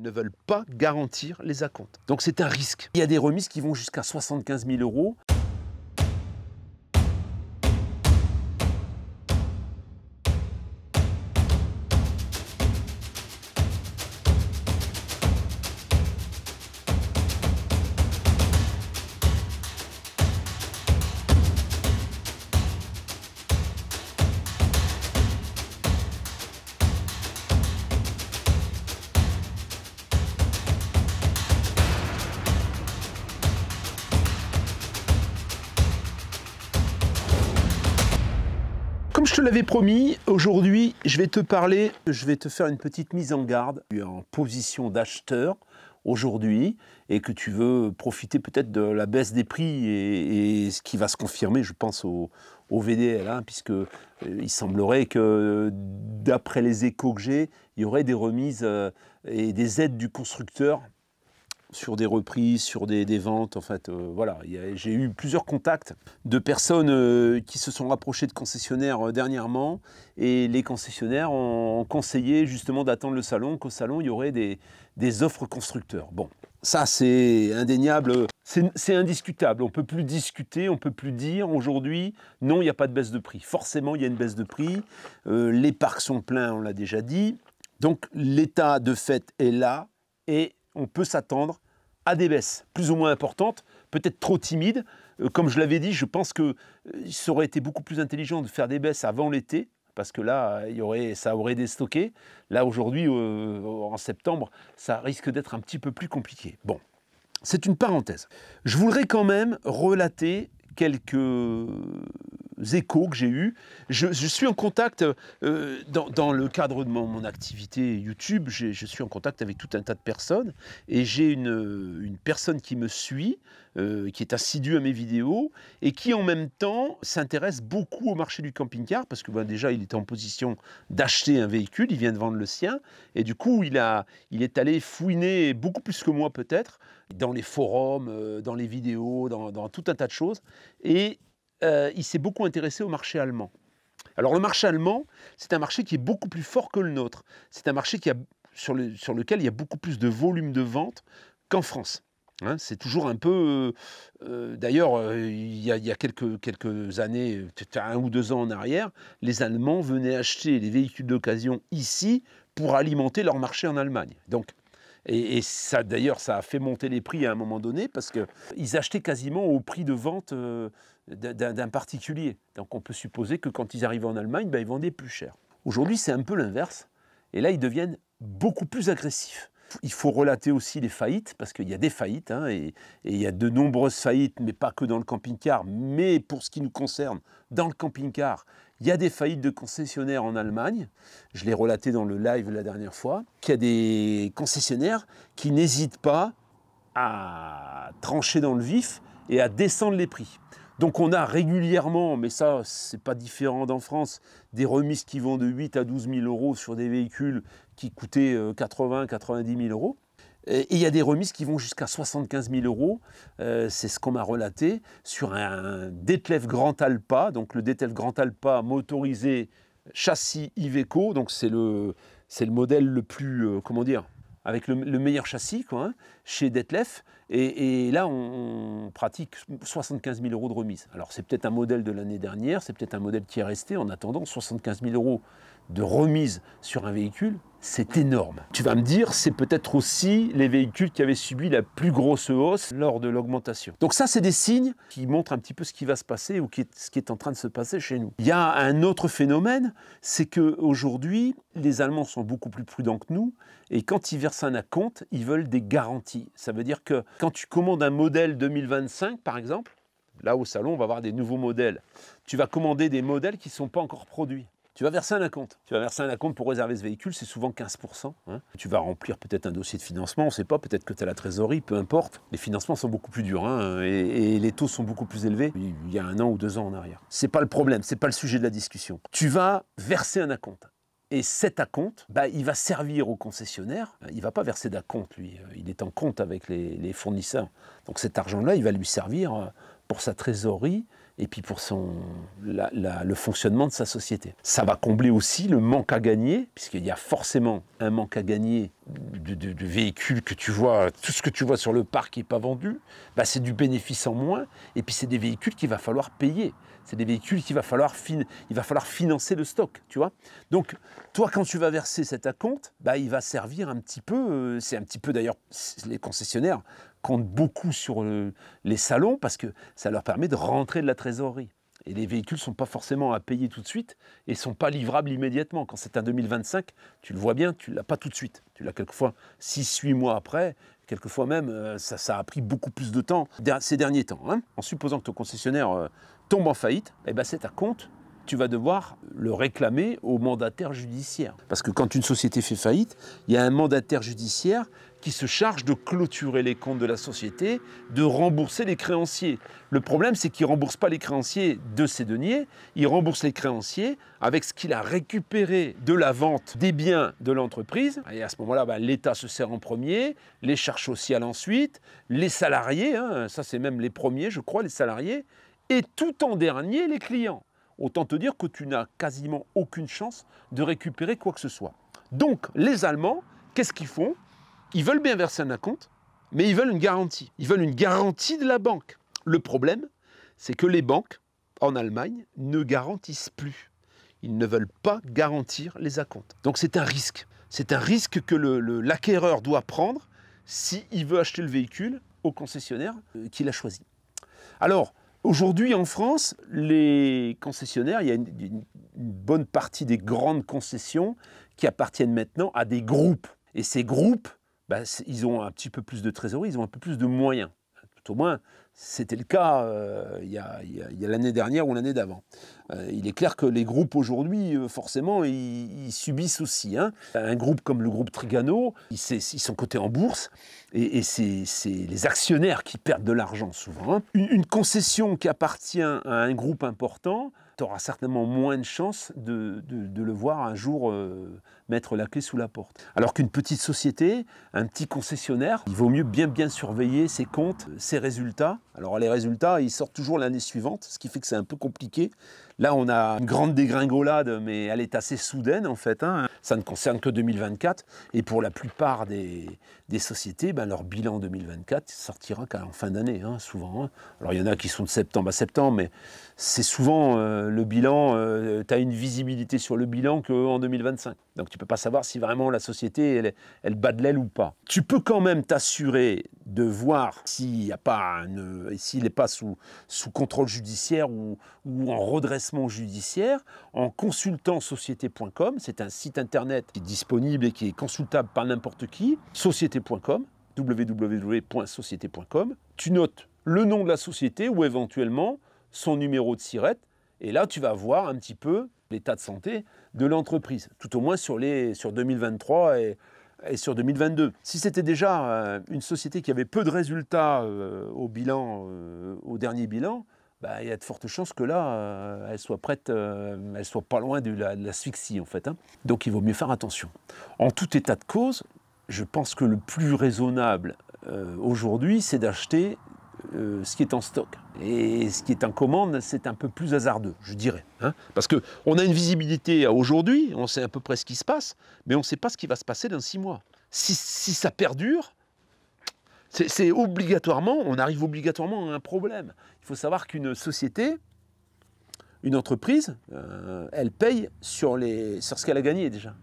Ils ne veulent pas garantir les acomptes. Donc c'est un risque. Il y a des remises qui vont jusqu'à 75 000 €. Comme je te l'avais promis, aujourd'hui, je vais te faire une petite mise en garde. Tu es en position d'acheteur aujourd'hui et que tu veux profiter peut-être de la baisse des prix et ce qui va se confirmer, je pense, au VDL, hein, puisque il semblerait que, d'après les échos que j'ai, il y aurait des remises et des aides du constructeur sur des reprises, sur des ventes, en fait, voilà. J'ai eu plusieurs contacts de personnes qui se sont rapprochées de concessionnaires dernièrement, et les concessionnaires ont conseillé justement d'attendre le salon, qu'au salon il y aurait des offres constructeurs. Bon, ça c'est indéniable, c'est indiscutable, on ne peut plus discuter, on ne peut plus dire aujourd'hui, non, il n'y a pas de baisse de prix. Forcément, il y a une baisse de prix, les parcs sont pleins, on l'a déjà dit, donc l'état de fait est là, et on peut s'attendre à des baisses plus ou moins importantes, peut-être trop timides. Comme je l'avais dit, je pense que ça aurait été beaucoup plus intelligent de faire des baisses avant l'été, parce que là, ça aurait déstocké. Là, aujourd'hui, en septembre, ça risque d'être un petit peu plus compliqué. Bon, c'est une parenthèse. Je voudrais quand même relater quelques échos que j'ai eus. Je suis en contact, dans le cadre de mon activité YouTube, je suis en contact avec tout un tas de personnes, et j'ai une personne qui me suit, qui est assidue à mes vidéos, et qui en même temps s'intéresse beaucoup au marché du camping-car, parce que déjà il était en position d'acheter un véhicule, il vient de vendre le sien, et du coup il est allé fouiner beaucoup plus que moi peut-être, dans les forums, dans les vidéos, dans tout un tas de choses, et il s'est beaucoup intéressé au marché allemand. Alors le marché allemand, c'est un marché qui est beaucoup plus fort que le nôtre. C'est un marché sur lequel il y a beaucoup plus de volume de vente qu'en France. Hein, c'est toujours un peu... D'ailleurs, il y a quelques années, peut-être 1 ou 2 ans en arrière, les Allemands venaient acheter les véhicules d'occasion ici pour alimenter leur marché en Allemagne. Donc, et ça, d'ailleurs, ça a fait monter les prix à un moment donné, parce qu'ils achetaient quasiment au prix de vente d'un particulier. Donc on peut supposer que quand ils arrivaient en Allemagne, ils vendaient plus cher. Aujourd'hui, c'est un peu l'inverse. Et là, ils deviennent beaucoup plus agressifs. Il faut relater aussi les faillites, parce qu'il y a des faillites, hein, et il y a de nombreuses faillites, mais pas que dans le camping-car, mais pour ce qui nous concerne, dans le camping-car, il y a des faillites de concessionnaires en Allemagne. Je l'ai relaté dans le live la dernière fois, qu'il y a des concessionnaires qui n'hésitent pas à trancher dans le vif et à descendre les prix. Donc on a régulièrement, mais ça c'est pas différent d'en France, des remises qui vont de 8 à 12 000 € sur des véhicules qui coûtaient 80 90 000 €. Et il y a des remises qui vont jusqu'à 75 000 €, c'est ce qu'on m'a relaté, sur un Detlev Grand Alpa. Donc le Detlev Grand Alpa motorisé châssis Iveco, donc c'est le modèle le plus, comment dire, avec le meilleur châssis, quoi, hein, chez Detlev. Et là, on pratique 75 000 € de remise. Alors, c'est peut-être un modèle de l'année dernière, c'est peut-être un modèle qui est resté. En attendant, 75 000 € de remise sur un véhicule, c'est énorme. Tu vas me dire, c'est peut-être aussi les véhicules qui avaient subi la plus grosse hausse lors de l'augmentation. Donc ça, c'est des signes qui montrent un petit peu ce qui va se passer ou ce qui est en train de se passer chez nous. Il y a un autre phénomène, c'est qu'aujourd'hui, les Allemands sont beaucoup plus prudents que nous, et quand ils versent un acompte, ils veulent des garanties. Ça veut dire que quand tu commandes un modèle 2025, par exemple, là au salon, on va avoir des nouveaux modèles. Tu vas commander des modèles qui ne sont pas encore produits. Tu vas verser un acompte. Tu vas verser un acompte pour réserver ce véhicule, c'est souvent 15%. Hein. Tu vas remplir peut-être un dossier de financement, on ne sait pas, peut-être que tu as la trésorerie, peu importe. Les financements sont beaucoup plus durs, hein, et les taux sont beaucoup plus élevés il y a 1 an ou 2 ans en arrière. Ce n'est pas le problème, ce n'est pas le sujet de la discussion. Tu vas verser un acompte. Et cet acompte, il va servir au concessionnaire. Il ne va pas verser d'acompte, lui. Il est en compte avec les fournisseurs. Donc cet argent-là, il va lui servir pour sa trésorerie et puis pour le fonctionnement de sa société. Ça va combler aussi le manque à gagner, puisqu'il y a forcément un manque à gagner de véhicules que tu vois, tout ce que tu vois sur le parc qui n'est pas vendu, bah c'est du bénéfice en moins, et puis c'est des véhicules qu'il va falloir payer. C'est des véhicules qu'il va falloir, financer le stock, tu vois. Donc, toi, quand tu vas verser cet acompte, bah, il va servir un petit peu, c'est un petit peu d'ailleurs, les concessionnaires comptent beaucoup sur les salons parce que ça leur permet de rentrer de la trésorerie. Et les véhicules ne sont pas forcément à payer tout de suite et ne sont pas livrables immédiatement. Quand c'est un 2025, tu le vois bien, tu ne l'as pas tout de suite. Tu l'as quelquefois 6-8 mois après, quelquefois même, ça a pris beaucoup plus de temps ces derniers temps. Hein. En supposant que ton concessionnaire tombe en faillite, eh ben c'est à compte, tu vas devoir le réclamer au mandataire judiciaire. Parce que quand une société fait faillite, il y a un mandataire judiciaire qui se charge de clôturer les comptes de la société, de rembourser les créanciers. Le problème, c'est qu'il ne rembourse pas les créanciers de ses deniers, il rembourse les créanciers avec ce qu'il a récupéré de la vente des biens de l'entreprise. Et à ce moment-là, bah, l'État se sert en premier, les charges sociales ensuite, les salariés, hein, ça c'est même les premiers, je crois, les salariés, et tout en dernier, les clients. Autant te dire que tu n'as quasiment aucune chance de récupérer quoi que ce soit. Donc, les Allemands, qu'est-ce qu'ils font? Ils veulent bien verser un acompte, mais ils veulent une garantie. Ils veulent une garantie de la banque. Le problème, c'est que les banques, en Allemagne, ne garantissent plus. Ils ne veulent pas garantir les acomptes. Donc, c'est un risque. C'est un risque que l'acquéreur doit prendre s'il veut acheter le véhicule au concessionnaire qu'il a choisi. Alors, aujourd'hui, en France, les concessionnaires, il y a une bonne partie des grandes concessions qui appartiennent maintenant à des groupes. Et ces groupes, bah, ils ont un petit peu plus de trésorerie, ils ont un peu plus de moyens. Tout au moins, c'était le cas il y a l'année dernière ou l'année d'avant. Il est clair que les groupes aujourd'hui, forcément, ils subissent aussi. Hein. Un groupe comme le groupe Trigano, ils sont cotés en bourse et c'est les actionnaires qui perdent de l'argent souvent. Hein. Une concession qui appartient à un groupe important, tu auras certainement moins de chances de le voir un jour mettre la clé sous la porte. Alors qu'une petite société, un petit concessionnaire, il vaut mieux bien surveiller ses comptes, ses résultats. Alors les résultats, ils sortent toujours l'année suivante, ce qui fait que c'est un peu compliqué. Là, on a une grande dégringolade, mais elle est assez soudaine en fait. Hein. Ça ne concerne que 2024. Et pour la plupart des sociétés, ben, leur bilan 2024 sortira qu'en fin d'année, hein, souvent. Hein. Alors il y en a qui sont de septembre à septembre, mais c'est souvent le bilan, tu as une visibilité sur le bilan qu'en 2025. Donc tu ne peux pas savoir si vraiment la société, elle bat de l'aile ou pas. Tu peux quand même t'assurer de voir s'il n'est pas sous contrôle judiciaire ou en redressement judiciaire en consultant société.com. C'est un site internet qui est disponible et qui est consultable par n'importe qui. Société.com, www.société.com. Tu notes le nom de la société ou éventuellement son numéro de SIRET. Et là, tu vas voir un petit peu l'état de santé de l'entreprise, tout au moins sur 2023 et sur 2022. Si c'était déjà une société qui avait peu de résultats au dernier bilan, bah, il y a de fortes chances que là, elle soit prête, elle soit pas loin de l'asphyxie en fait. Hein. Donc il vaut mieux faire attention. En tout état de cause, je pense que le plus raisonnable aujourd'hui, c'est d'acheter ce qui est en stock. Et ce qui est en commande, c'est un peu plus hasardeux, je dirais. Hein, parce qu'on a une visibilité aujourd'hui, on sait à peu près ce qui se passe, mais on ne sait pas ce qui va se passer dans 6 mois. Si ça perdure, c'est obligatoirement, on arrive obligatoirement à un problème. Il faut savoir qu'une société, une entreprise, elle paye sur ce qu'elle a gagné déjà.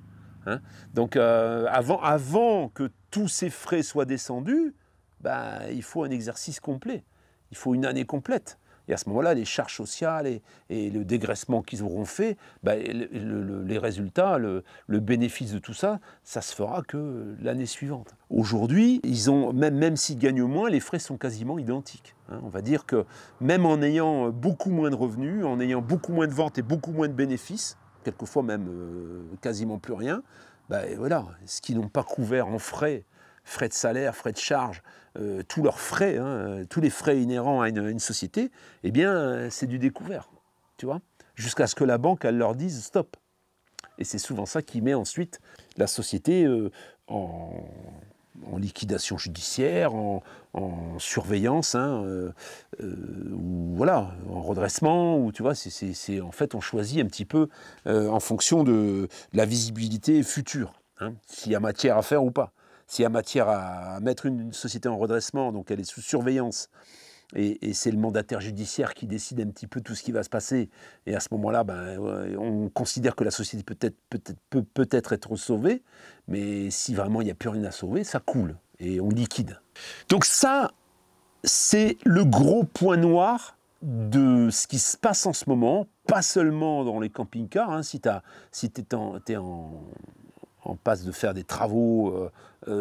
Hein. Donc avant que tous ces frais soient descendus, bah, il faut un exercice complet, il faut une année complète. Et à ce moment-là, les charges sociales et le dégraissement qu'ils auront fait, bah, les résultats, le bénéfice de tout ça, ça se fera que l'année suivante. Aujourd'hui, même s'ils gagnent moins, les frais sont quasiment identiques. Hein. On va dire que même en ayant beaucoup moins de revenus, en ayant beaucoup moins de ventes et beaucoup moins de bénéfices, quelquefois même quasiment plus rien, bah, voilà, ce qu'ils n'ont pas couvert en frais de salaire, frais de charge, tous leurs frais, hein, tous les frais inhérents à une société, eh bien, c'est du découvert, tu vois, jusqu'à ce que la banque, elle leur dise stop. Et c'est souvent ça qui met ensuite la société en en liquidation judiciaire, en surveillance, hein, ou voilà, en redressement, ou tu vois, en fait, on choisit un petit peu en fonction de la visibilité future, hein, s'il y a matière à faire ou pas. S'il y a matière à mettre une société en redressement, donc elle est sous surveillance, et c'est le mandataire judiciaire qui décide un petit peu tout ce qui va se passer. Et à ce moment-là, ben, on considère que la société peut être sauvée, mais si vraiment il n'y a plus rien à sauver, ça coule et on liquide. Donc ça, c'est le gros point noir de ce qui se passe en ce moment, pas seulement dans les camping-cars, hein, si tu es en passe de faire des travaux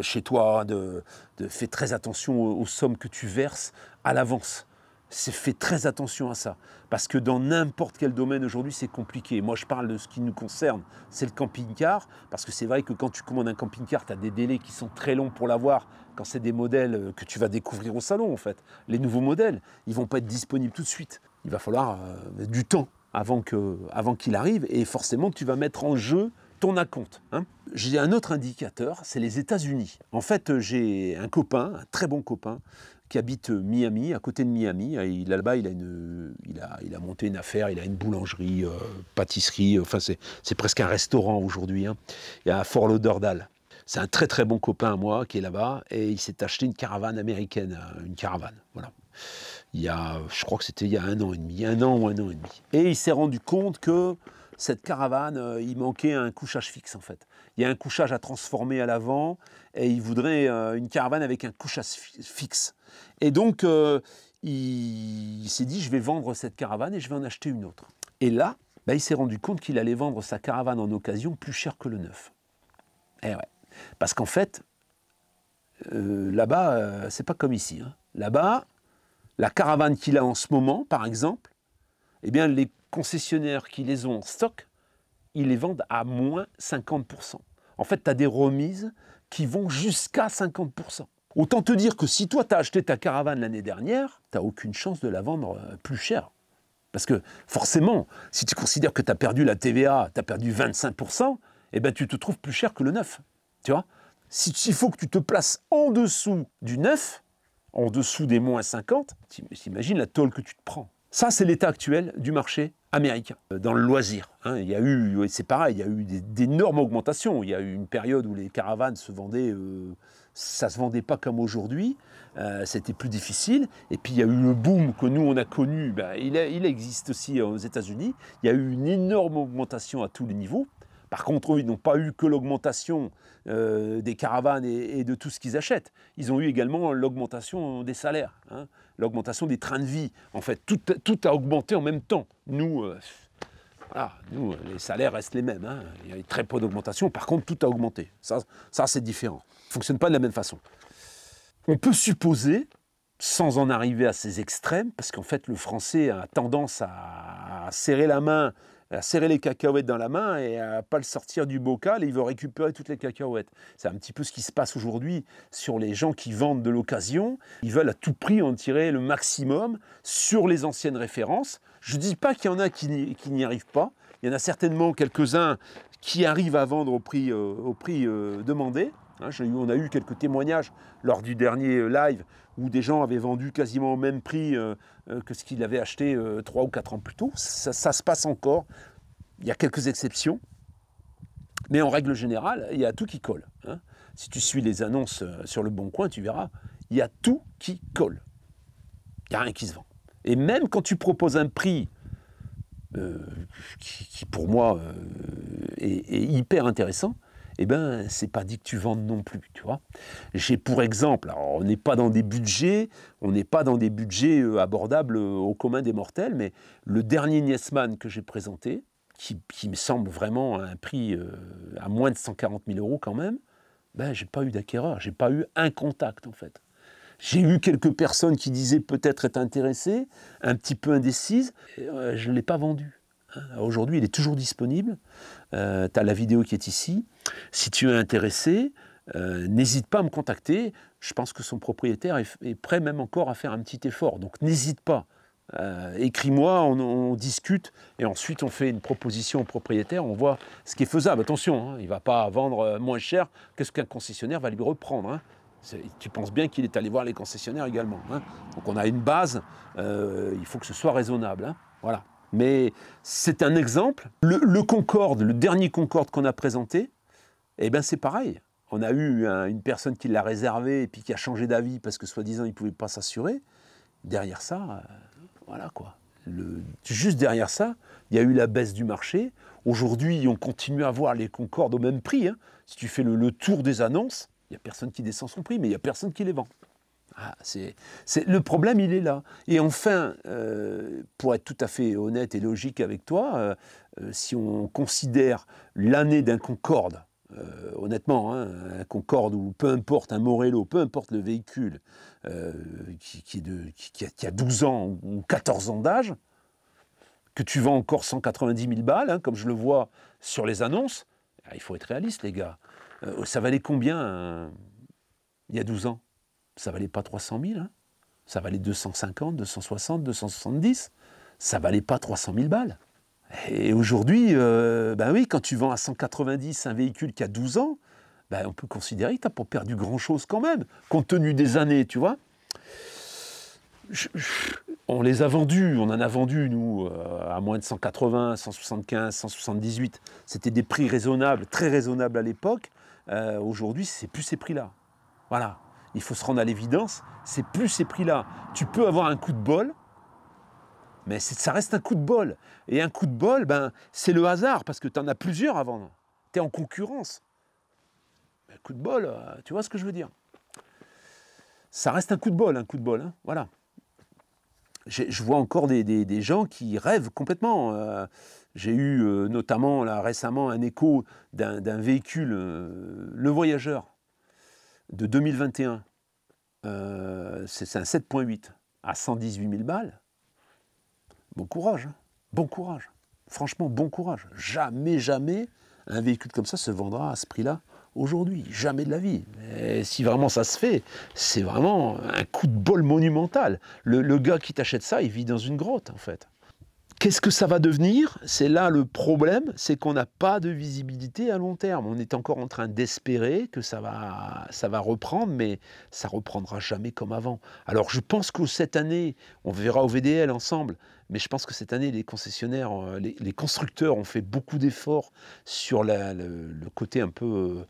chez toi, fais très attention aux sommes que tu verses à l'avance. Fais très attention à ça. Parce que dans n'importe quel domaine aujourd'hui, c'est compliqué. Moi, je parle de ce qui nous concerne, c'est le camping-car. Parce que c'est vrai que quand tu commandes un camping-car, tu as des délais qui sont très longs pour l'avoir. Quand c'est des modèles que tu vas découvrir au salon, en fait. Les nouveaux modèles, ils ne vont pas être disponibles tout de suite. Il va falloir du temps avant qu'il arrive. Et forcément, tu vas mettre en jeu ton acompte. Hein. J'ai un autre indicateur, c'est les États-Unis. En fait, j'ai un copain, un très bon copain, qui habite Miami, à côté de Miami. Là-bas, il a monté une affaire, il a une boulangerie, pâtisserie, enfin c'est presque un restaurant aujourd'hui. Hein. Il y a Fort Lauderdale. C'est un très très bon copain à moi qui est là-bas et il s'est acheté une caravane américaine, une caravane. Voilà. Je crois que c'était il y a un an et demi, un an ou un an et demi. Et il s'est rendu compte que cette caravane, il manquait un couchage fixe en fait. Il y a un couchage à transformer à l'avant et il voudrait une caravane avec un couchage fixe. Et donc, il s'est dit, je vais vendre cette caravane et je vais en acheter une autre. Et là, il s'est rendu compte qu'il allait vendre sa caravane en occasion plus cher que le neuf. Eh ouais. Parce qu'en fait, là-bas, c'est pas comme ici. Hein. Là-bas, la caravane qu'il a en ce moment, par exemple, eh bien, les concessionnaires qui les ont en stock, ils les vendent à moins 50%. En fait, tu as des remises qui vont jusqu'à 50%. Autant te dire que si toi, tu as acheté ta caravane l'année dernière, tu n'as aucune chance de la vendre plus cher. Parce que forcément, si tu considères que tu as perdu la TVA, tu as perdu 25%, eh ben, tu te trouves plus cher que le neuf. Tu vois ? S'il faut que tu te places en dessous du neuf, en dessous des moins 50, t'imagines la tôle que tu te prends. Ça, c'est l'état actuel du marché américain, dans le loisir. Hein. C'est pareil, il y a eu d'énormes augmentations. Il y a eu une période où les caravanes se vendaient, ça ne se vendait pas comme aujourd'hui, c'était plus difficile. Et puis il y a eu le boom que nous, on a connu, il existe aussi aux États-Unis. Il y a eu une énorme augmentation à tous les niveaux. Par contre, ils n'ont pas eu que l'augmentation des caravanes et de tout ce qu'ils achètent. Ils ont eu également l'augmentation des salaires, hein, l'augmentation des trains de vie. En fait, tout a augmenté en même temps. Nous, les salaires restent les mêmes. Hein. Il y a eu très peu d'augmentation. Par contre, tout a augmenté. Ça c'est différent. Ça ne fonctionne pas de la même façon. On peut supposer, sans en arriver à ces extrêmes, parce qu'en fait, le Français a tendance à serrer la main, à serrer les cacahuètes dans la main et à ne pas le sortir du bocal et il veut récupérer toutes les cacahuètes. C'est un petit peu ce qui se passe aujourd'hui sur les gens qui vendent de l'occasion. Ils veulent à tout prix en tirer le maximum sur les anciennes références. Je ne dis pas qu'il y en a qui n'y arrivent pas. Il y en a certainement quelques-uns qui arrivent à vendre au prix demandé. Hein, on a eu quelques témoignages lors du dernier live où des gens avaient vendu quasiment au même prix que ce qu'ils avaient acheté 3 ou 4 ans plus tôt. Ça se passe encore. Il y a quelques exceptions. Mais en règle générale, il y a tout qui colle. Hein. Si tu suis les annonces sur le Bon Coin, tu verras, il y a tout qui colle. Il n'y a rien qui se vend. Et même quand tu proposes un prix qui pour moi est hyper intéressant, eh ben, c'est pas dit que tu vendes non plus, tu vois. J'ai pour exemple, alors on n'est pas dans des budgets, abordables au commun des mortels, mais le dernier Niesman que j'ai présenté, qui me semble vraiment à un prix à moins de 140 000 € quand même, ben, j'ai pas eu d'acquéreur, j'ai pas eu un contact en fait. J'ai eu quelques personnes qui disaient peut-être être intéressées, un petit peu indécises, et, je ne l'ai pas vendu. Aujourd'hui, il est toujours disponible. Tu as la vidéo qui est ici. Si tu es intéressé, n'hésite pas à me contacter. Je pense que son propriétaire est prêt même encore à faire un petit effort. Donc n'hésite pas. Écris-moi, on discute et ensuite on fait une proposition au propriétaire. On voit ce qui est faisable. Attention, hein, il ne va pas vendre moins cher que ce qu'un concessionnaire va lui reprendre. Hein. Tu penses bien qu'il est allé voir les concessionnaires également. Hein. Donc on a une base, il faut que ce soit raisonnable. Hein. Voilà. Mais c'est un exemple. Le Concorde, le dernier Concorde qu'on a présenté, eh ben c'est pareil. On a eu une personne qui l'a réservé et puis qui a changé d'avis parce que soi-disant il ne pouvait pas s'assurer. Derrière ça, voilà quoi. Juste derrière ça, il y a eu la baisse du marché. Aujourd'hui, on continue à voir les Concorde au même prix. Hein. Si tu fais le tour des annonces, il n'y a personne qui descend son prix, mais il n'y a personne qui les vend. Ah, le problème, il est là. Et enfin, pour être tout à fait honnête et logique avec toi, si on considère l'année d'un Concorde, honnêtement, hein, un Concorde ou peu importe, un Morello, peu importe le véhicule qui a 12 ans ou 14 ans d'âge, que tu vends encore 190 000 balles, hein, comme je le vois sur les annonces, il faut être réaliste, les gars. Ça valait combien il y a 12 ans? Ça valait pas 300 000, hein. Ça valait 250, 260, 270. Ça valait pas 300 000 balles. Et aujourd'hui, ben oui, quand tu vends à 190 un véhicule qui a 12 ans, ben on peut considérer que tu n'as pas perdu grand-chose quand même, compte tenu des années, tu vois. On les a vendus, on en a vendu, nous, à moins de 180, 175, 178. C'était des prix raisonnables, très raisonnables à l'époque. Aujourd'hui, c'est plus ces prix-là. Voilà. Il faut se rendre à l'évidence, c'est plus ces prix-là. Tu peux avoir un coup de bol, mais ça reste un coup de bol. Et un coup de bol, ben, c'est le hasard, parce que tu en as plusieurs à vendre. Tu es en concurrence. Un coup de bol, tu vois ce que je veux dire? Ça reste un coup de bol, hein, voilà. Je vois encore des gens qui rêvent complètement. J'ai eu notamment là, récemment un écho d'un véhicule, le Voyageur, de 2021, c'est un 7.8 à 118 000 balles. Bon courage, hein. Bon courage. Franchement, bon courage. Jamais, jamais un véhicule comme ça se vendra à ce prix-là aujourd'hui. Jamais de la vie. Et si vraiment ça se fait, c'est vraiment un coup de bol monumental. Le gars qui t'achète ça, il vit dans une grotte en fait. Qu'est-ce que ça va devenir? C'est là le problème, c'est qu'on n'a pas de visibilité à long terme. On est encore en train d'espérer que ça va reprendre, mais ça reprendra jamais comme avant. Alors je pense que cette année, on verra au VDL ensemble, mais je pense que cette année, les concessionnaires, les constructeurs ont fait beaucoup d'efforts sur le côté un peu...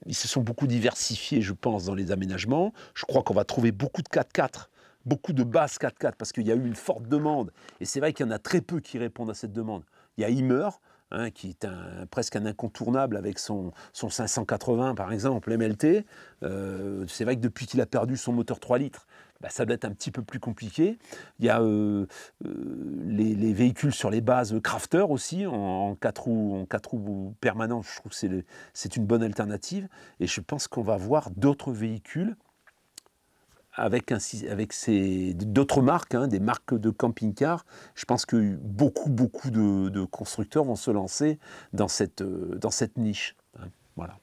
ils se sont beaucoup diversifiés, je pense, dans les aménagements. Je crois qu'on va trouver beaucoup de 4x4. Beaucoup de bases 4x4 parce qu'il y a eu une forte demande. Et c'est vrai qu'il y en a très peu qui répondent à cette demande. Il y a Immer, hein, qui est presque un incontournable avec son 580 par exemple, MLT. C'est vrai que depuis qu'il a perdu son moteur 3 litres, bah, ça doit être un petit peu plus compliqué. Il y a les véhicules sur les bases Crafter aussi, en 4 roues permanents. Je trouve que c'est une bonne alternative. Et je pense qu'on va voir d'autres véhicules avec d'autres marques, hein, des marques de camping-car. Je pense que beaucoup de constructeurs vont se lancer dans cette niche. Hein, voilà.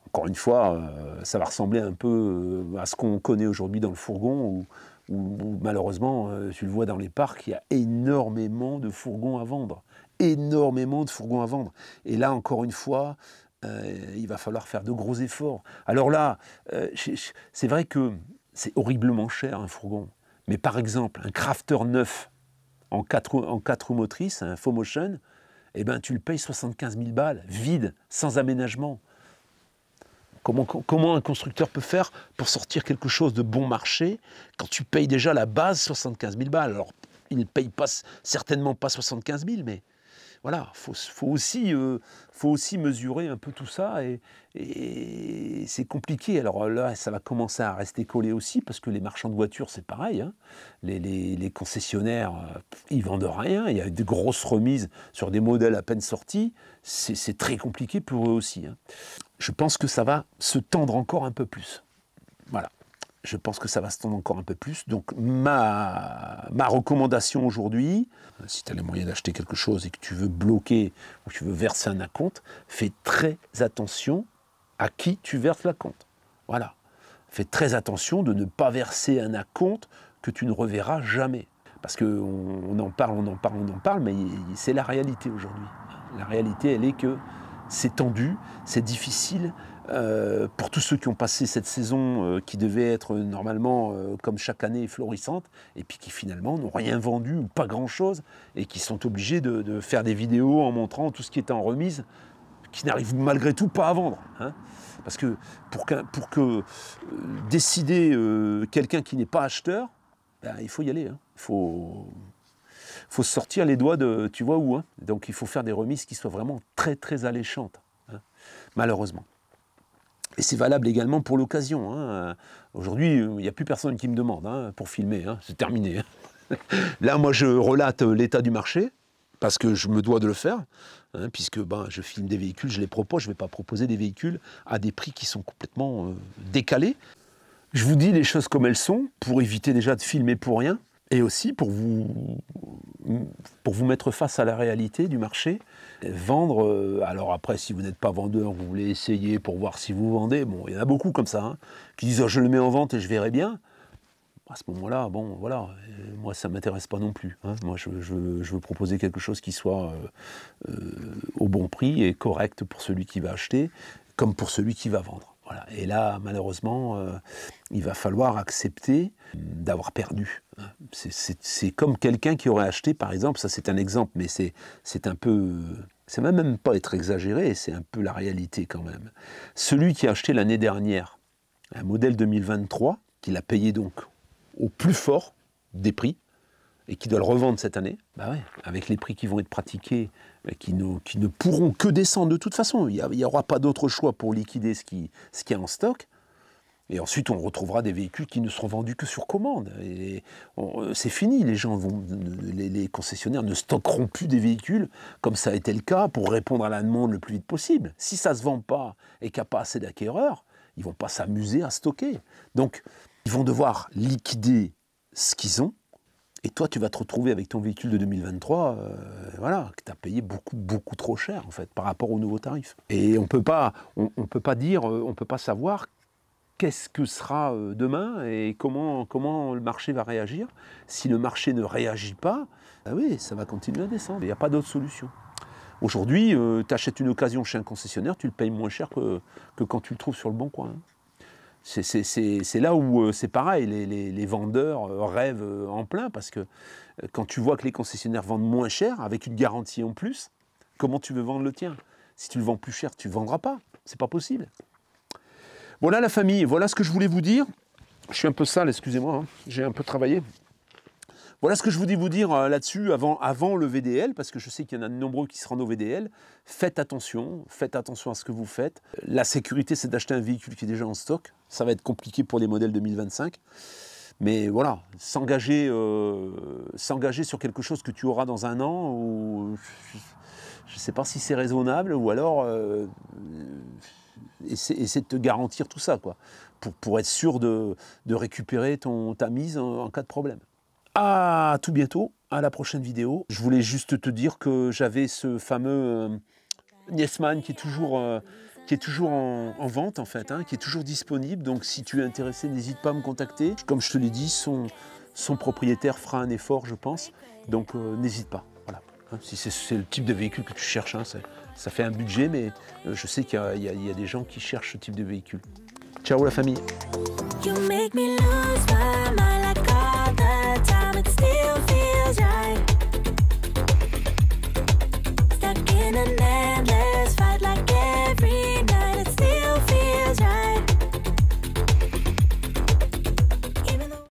Encore une fois, ça va ressembler un peu à ce qu'on connaît aujourd'hui dans le fourgon, où malheureusement, tu le vois dans les parcs, il y a énormément de fourgons à vendre. Énormément de fourgons à vendre. Et là, encore une fois, il va falloir faire de gros efforts. Alors là, c'est vrai que c'est horriblement cher un fourgon. Mais par exemple, un Crafter neuf en 4 roues motrices, un FoMotion, eh ben, tu le payes 75 000 balles, vide, sans aménagement. Comment un constructeur peut faire pour sortir quelque chose de bon marché quand tu payes déjà la base 75 000 balles? Alors, il ne paye certainement pas 75 000, mais voilà, faut aussi mesurer un peu tout ça et c'est compliqué. Alors là, ça va commencer à rester collé aussi parce que les marchands de voitures, c'est pareil. Hein. Les concessionnaires, ils vendent rien. Il y a de grosses remises sur des modèles à peine sortis. C'est très compliqué pour eux aussi. Hein. Je pense que ça va se tendre encore un peu plus. Voilà. Je pense que ça va se tendre encore un peu plus. Donc ma recommandation aujourd'hui, si tu as les moyens d'acheter quelque chose et que tu veux bloquer ou que tu veux verser un acompte, fais très attention à qui tu verses l'acompte. Voilà. Fais très attention de ne pas verser un acompte que tu ne reverras jamais. Parce qu'on en parle, mais c'est la réalité aujourd'hui. La réalité, elle est que c'est tendu, c'est difficile. pour tous ceux qui ont passé cette saison qui devait être normalement, comme chaque année, florissante, et puis qui finalement n'ont rien vendu ou pas grand-chose, et qui sont obligés de faire des vidéos en montrant tout ce qui était en remise, qui n'arrivent malgré tout pas à vendre. Hein. Parce que pour que décider quelqu'un qui n'est pas acheteur, ben, il faut y aller. Hein. Il faut se sortir les doigts de tu vois où. Hein. Donc il faut faire des remises qui soient vraiment très très alléchantes, hein, malheureusement. Et c'est valable également pour l'occasion. Hein. Aujourd'hui, il n'y a plus personne qui me demande hein, pour filmer, hein. C'est terminé. Hein. Là, moi, je relate l'état du marché, parce que je me dois de le faire, hein, puisque ben, je filme des véhicules, je les propose, je ne vais pas proposer des véhicules à des prix qui sont complètement décalés. Je vous dis les choses comme elles sont, pour éviter déjà de filmer pour rien, et aussi pour vous mettre face à la réalité du marché. Vendre, alors après, si vous n'êtes pas vendeur, vous voulez essayer pour voir si vous vendez, bon, il y en a beaucoup comme ça, hein, qui disent oh, je le mets en vente et je verrai bien. À ce moment-là, bon, voilà, moi ça ne m'intéresse pas non plus. Hein. Moi je veux proposer quelque chose qui soit au bon prix et correct pour celui qui va acheter, comme pour celui qui va vendre. Voilà. Et là, malheureusement, il va falloir accepter d'avoir perdu. C'est comme quelqu'un qui aurait acheté, par exemple, ça c'est un exemple, mais c'est un peu... C'est même pas être exagéré, c'est un peu la réalité quand même. Celui qui a acheté l'année dernière un modèle 2023, qu'il a payé donc au plus fort des prix, et qui doit le revendre cette année, bah ouais, avec les prix qui vont être pratiqués, qui ne pourront que descendre de toute façon. Il n'y aura pas d'autre choix pour liquider ce qui est en stock. Et ensuite, on retrouvera des véhicules qui ne seront vendus que sur commande. C'est fini, les concessionnaires ne stockeront plus des véhicules comme ça a été le cas pour répondre à la demande le plus vite possible. Si ça ne se vend pas et qu'il n'y a pas assez d'acquéreurs, ils ne vont pas s'amuser à stocker. Donc, ils vont devoir liquider ce qu'ils ont. Et toi, tu vas te retrouver avec ton véhicule de 2023, voilà, que tu as payé beaucoup, beaucoup trop cher, en fait, par rapport aux nouveaux tarifs. Et on peut pas savoir qu'est-ce que sera demain et comment le marché va réagir. Si le marché ne réagit pas, bah oui, ça va continuer à descendre. Il n'y a pas d'autre solution. Aujourd'hui, tu achètes une occasion chez un concessionnaire, tu le payes moins cher que quand tu le trouves sur le bon coin. C'est là où c'est pareil, les vendeurs rêvent en plein, parce que quand tu vois que les concessionnaires vendent moins cher, avec une garantie en plus, comment tu veux vendre le tien? Si tu le vends plus cher, tu ne vendras pas, c'est pas possible. Voilà la famille, voilà ce que je voulais vous dire. Je suis un peu sale, excusez-moi, hein, j'ai un peu travaillé. Voilà ce que je voulais vous dire là-dessus avant le VDL, parce que je sais qu'il y en a de nombreux qui se rendent au VDL. Faites attention à ce que vous faites. La sécurité, c'est d'acheter un véhicule qui est déjà en stock. Ça va être compliqué pour les modèles 2025. Mais voilà, s'engager sur quelque chose que tu auras dans un an, ou je ne sais pas si c'est raisonnable, ou alors essaie de te garantir tout ça, quoi, pour être sûr de récupérer ta mise en cas de problème. À tout bientôt, à la prochaine vidéo. Je voulais juste te dire que j'avais ce fameux Niesman qui est toujours en vente en fait, hein, qui est toujours disponible. Donc si tu es intéressé, n'hésite pas à me contacter. Comme je te l'ai dit, son propriétaire fera un effort, je pense. Donc n'hésite pas. Voilà. Hein, si c'est le type de véhicule que tu cherches, hein, ça fait un budget, mais je sais qu'il y a des gens qui cherchent ce type de véhicule. Ciao la famille.